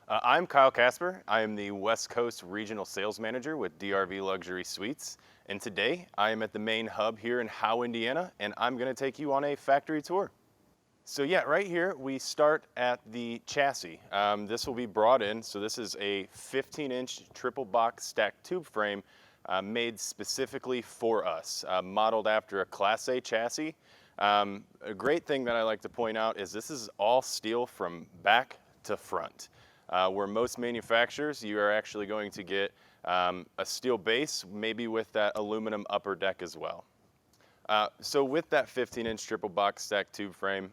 I'm Kyle Casper. I am the West Coast Regional Sales Manager with DRV Luxury Suites. And today I am at the main hub here in Howe, Indiana, and I'm going to take you on a factory tour. So yeah, right here we start at the chassis. This will be brought in, so this is a 15-inch triple box stacked tube frame made specifically for us, modeled after a Class A chassis. A great thing that I like to point out is this is all steel from back to front. Where most manufacturers, you are actually going to get a steel base, maybe with that aluminum upper deck as well. So with that 15-inch triple box stacked tube frame,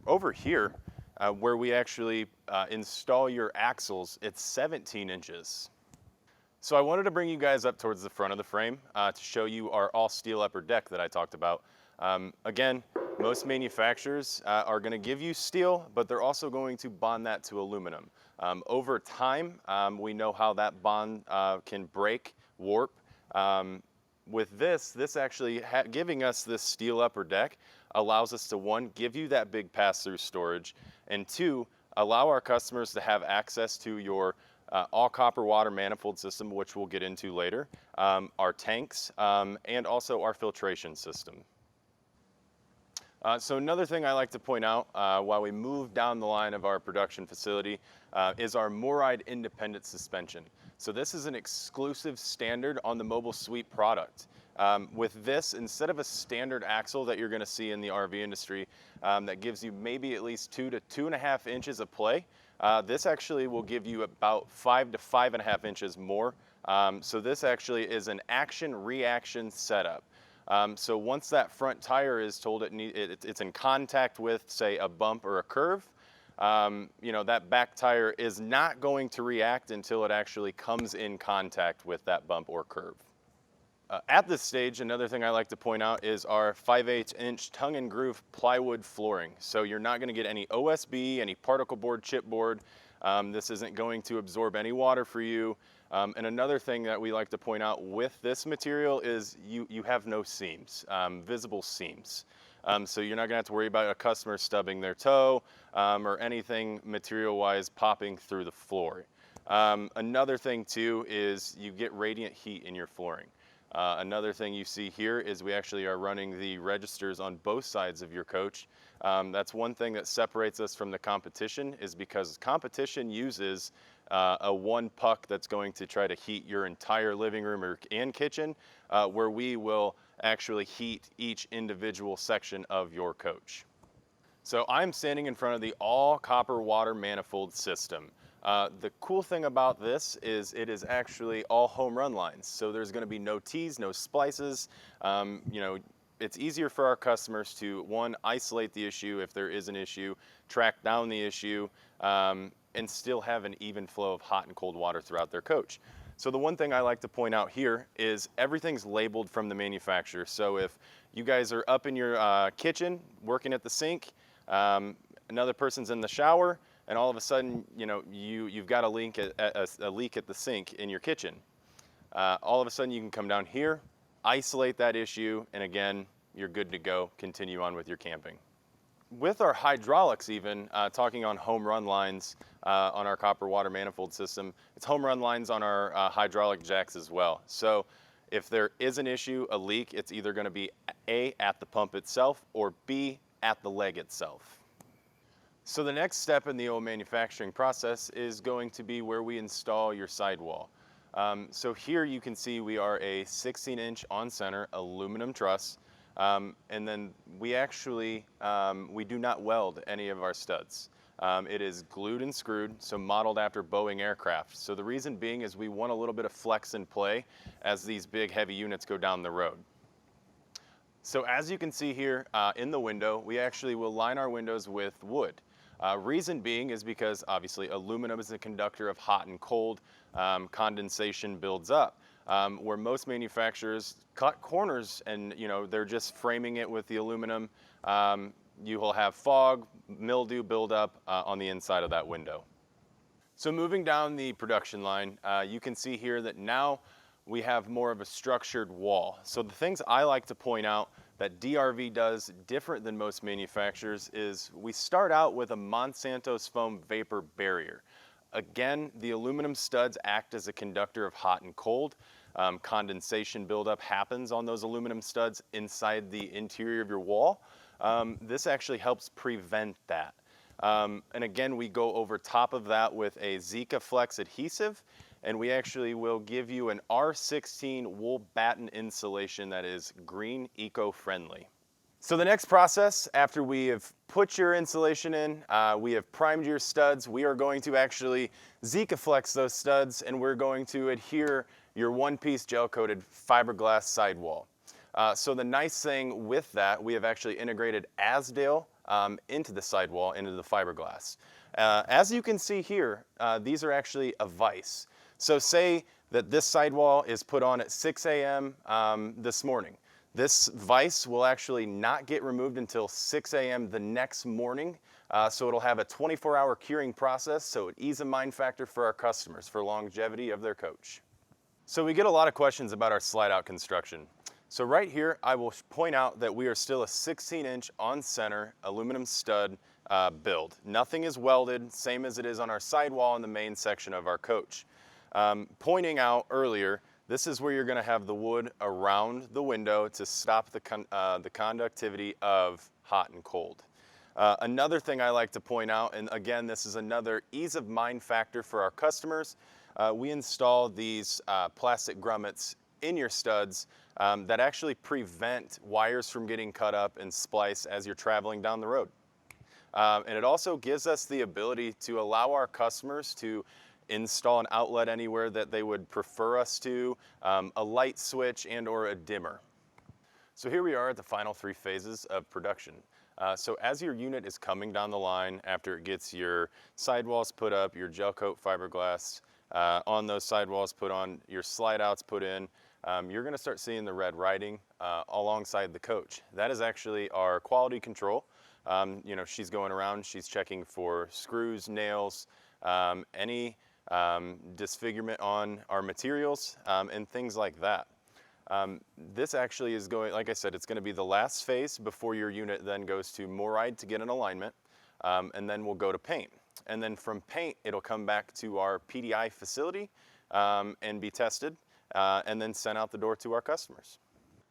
over here, where we actually install your axles, it's 17 inches. So I wanted to bring you guys up towards the front of the frame to show you our all steel upper deck that I talked about. Again, most manufacturers are going to give you steel, but they're also going to bond that to aluminum. Over time, we know how that bond can break, warp. With this actually giving us this steel upper deck allows us to, one, give you that big pass-through storage, and two, allow our customers to have access to your all copper water manifold system, which we'll get into later, our tanks, and also our filtration system. So another thing I like to point out while we move down the line of our production facility is our MORRYDE independent suspension. So this is an exclusive standard on the Mobile Suite product. With this, instead of a standard axle that you're going to see in the RV industry that gives you maybe at least 2 to 2.5 inches of play, this actually will give you about 5 to 5.5 inches more. So this actually is an action-reaction setup. So once that front tire is told it's in contact with, say, a bump or a curve, you know, that back tire is not going to react until it actually comes in contact with that bump or curve. At this stage, another thing I like to point out is our 5/8 inch tongue and groove plywood flooring. So you're not going to get any OSB, any particle board, chipboard. This isn't going to absorb any water for you. And another thing that we like to point out with this material is you have no seams, visible seams. So you're not going to have to worry about a customer stubbing their toe or anything material-wise popping through the floor. Another thing too is you get radiant heat in your flooring. Another thing you see here is we actually are running the registers on both sides of your coach. That's one thing that separates us from the competition, is because competition uses a one puck that's going to try to heat your entire living room and kitchen, where we will actually heat each individual section of your coach. So I'm standing in front of the all copper water manifold system. The cool thing about this is it is actually all home run lines. So there's going to be no tees, no splices. You know, it's easier for our customers to, one, isolate the issue if there is an issue, track down the issue, and still have an even flow of hot and cold water throughout their coach. So the one thing I like to point out here is everything's labeled from the manufacturer. So if you guys are up in your kitchen working at the sink, another person's in the shower, and all of a sudden, you know, you've got a leak at the sink in your kitchen. All of a sudden you can come down here, isolate that issue, and again, you're good to go, continue on with your camping. With our hydraulics even, talking on home run lines on our copper water manifold system, it's home run lines on our hydraulic jacks as well. So if there is an issue, a leak, it's either going to be A, at the pump itself, or B, at the leg itself. So the next step in the oil manufacturing process is going to be where we install your sidewall. So here you can see we are a 16-inch on-center aluminum truss, and then we actually, we do not weld any of our studs. It is glued and screwed, so modeled after Boeing aircraft. So the reason being is we want a little bit of flex and play as these big heavy units go down the road. So as you can see here in the window, we actually will line our windows with wood. Reason being is because obviously aluminum is a conductor of hot and cold, condensation builds up. Where most manufacturers cut corners and, you know, they're just framing it with the aluminum, you will have fog, mildew buildup on the inside of that window. So moving down the production line, you can see here that now we have more of a structured wall. So the things I like to point out that DRV does different than most manufacturers is we start out with a Monsanto's foam vapor barrier. Again, the aluminum studs act as a conductor of hot and cold. Condensation buildup happens on those aluminum studs inside the interior of your wall. This actually helps prevent that. And again, we go over top of that with a SIKAFLEX adhesive, and we actually will give you an R16 wool batten insulation that is green eco-friendly. So the next process, after we have put your insulation in, we have primed your studs, we are going to actually SIKAFLEX those studs, and we're going to adhere your one-piece gel-coated fiberglass sidewall. So the nice thing with that, we have actually integrated AZDEL into the sidewall, into the fiberglass. As you can see here, these are actually a vise. So say that this sidewall is put on at 6 a.m. This morning. This vise will actually not get removed until 6 a.m. the next morning. So it'll have a 24-hour curing process, so ease of mind factor for our customers for longevity of their coach. So we get a lot of questions about our slide out construction. So right here, I will point out that we are still a 16-inch on-center aluminum stud build. Nothing is welded, same as it is on our sidewall in the main section of our coach. Pointing out earlier, this is where you're going to have the wood around the window to stop the conductivity of hot and cold. Another thing I like to point out, and again, this is another ease of mind factor for our customers, we install these plastic grommets in your studs that actually prevent wires from getting cut up and spliced as you're traveling down the road. And it also gives us the ability to allow our customers to install an outlet anywhere that they would prefer us to, a light switch and or a dimmer. So here we are at the final 3 phases of production. So as your unit is coming down the line, after it gets your sidewalls put up, your gel coat fiberglass on those sidewalls put on, your slide outs put in, you're gonna start seeing the red writing alongside the coach. That is actually our quality control. You know, she's going around, she's checking for screws, nails, any disfigurement on our materials, and things like that. This actually is going, like I said, it's going to be the last phase before your unit then goes to MORRYDE to get an alignment, and then we'll go to paint. And then from paint, it'll come back to our PDI facility and be tested, and then sent out the door to our customers.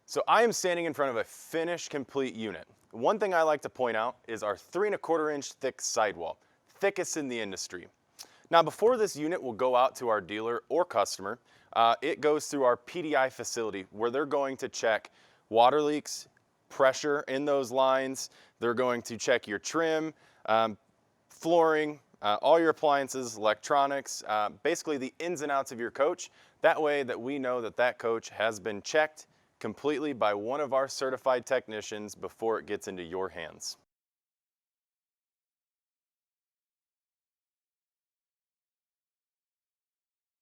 So I am standing in front of a finished complete unit. One thing I like to point out is our 3¼ inch thick sidewall, thickest in the industry. Now before this unit will go out to our dealer or customer, it goes through our PDI facility where they're going to check water leaks, pressure in those lines, they're going to check your trim, flooring, all your appliances, electronics, basically the ins and outs of your coach. That way that we know that that coach has been checked completely by one of our certified technicians before it gets into your hands.